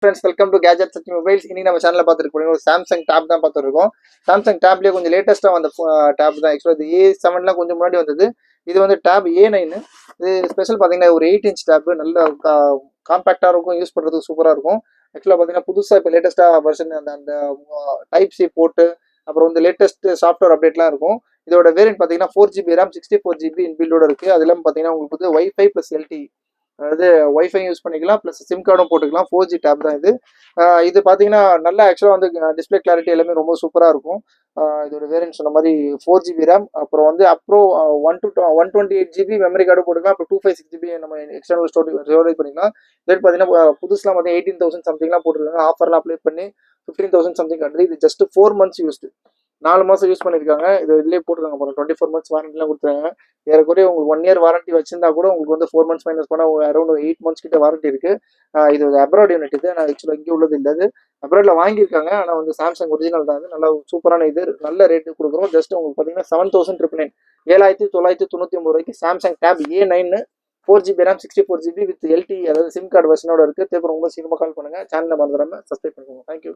Friends, welcome to gadget Sachi mobiles. இன்னைக்கு நம்ம சேனலில் பார்த்துருக்கோம் ஒரு சாம்சங் டேப் தான் பார்த்துருக்கோம். சாம்சங் டேப்லேயே கொஞ்சம் லேட்டஸ்ட்டாக வந்த டேப் தான். ஆக்சுவலாக இது A7 கொஞ்சம் முன்னாடி வந்தது. இது வந்து டேப் A9. இது ஸ்பெஷல் பார்த்தீங்கன்னா ஒரு 8 இன்ச் டேப், நல்ல காம்பேக்டாக இருக்கும், யூஸ் பண்ணுறதுக்கு சூப்பராக இருக்கும். ஆக்சுவலாக பார்த்தீங்கன்னா புதுசாக இப்போ லேட்டஸ்ட்டாக வெர்ஷன் அந்த அந்த டைப் சி போட்டு அப்புறம் வந்து லேட்டஸ்ட் சாஃப்ட்வேர் அப்டேட்லாம் இருக்கும். இதோட வேரியன்ட் பார்த்தீங்கன்னா 4GB RAM 64GB இன்பில்டோட இருக்குது. அது இல்லாமல் பார்த்தீங்கன்னா உங்களுக்கு வந்து வைஃபை ப்ளஸ் LTE, அதாவது ஒய்ஃபை யூஸ் பண்ணிக்கலாம், ப்ளஸ் சிம் கார்டும் போட்டுக்கலாம். 4G டேப் தான் இது. இது பார்த்தீங்கன்னா நல்லா ஆக்சுவலாக வந்து டிஸ்பிளே கிளாரிட்டி எல்லாமே ரொம்ப சூப்பராக இருக்கும். இதோட வேரியன்ட் சொன்ன மாதிரி 4GB RAM, அப்புறம் வந்து அப்புறம் 128GB மெமரி கார்டு போட்டுக்கலாம். அப்புறம் 256GB நம்ம எக்ஸ்டர்னல் ஸ்டோரேஜ் பண்ணிக்கலாம். ரேட் பார்த்தீங்கன்னா புதுசுலாம் பார்த்தீங்கன்னா 18,000 சம்திங்லாம் போட்டுருக்காங்க. ஆஃபர்லாம் அப்ளை பண்ணி 15,000 சம்திங் கட்டுறது. இது ஜஸ்ட் 4 months யூஸ்டு, 4 மாதம் யூஸ் பண்ணியிருக்காங்க. இது இதுலேயே போட்டுருக்காங்க போகிறோம் 24 months வாரண்டிலாம் கொடுத்துருக்காங்க. ஏறக்குறைய உங்களுக்கு 1 year வாரண்டி வச்சிருந்தா கூட உங்களுக்கு வந்து 4 months மைனஸ் பண்ணால் அரௌண்ட் 8 months கிட்ட வாரண்டி இருக்கு. இது அப்ராட் யூனிட். இது நான் ஆக்சுவலாக இங்கே உள்ளது இல்லை, அது அப்ராட்ல வாங்கியிருக்காங்க. ஆனால் வந்து சாம்சங் ஒரிஜினல் தான். அது நல்லா சூப்பரான இது, நல்ல ரேட்டு கொடுக்குறோம். ஜஸ்ட் உங்களுக்கு பார்த்தீங்கன்னா 7,999, 7,999 ரூபாய்க்கு Samsung tape A9 4GB RAM 64GB with LTE, அதாவது சிம் கார்டு வெர்ஷனோட இருக்குது. தேவை ரொம்ப சீக்கிரமாக கால் பண்ணுங்கள். சேனலில் மறந்துடாமல் சப்ஸ்கிரைப் பண்ணுங்க. தேங்க்யூ.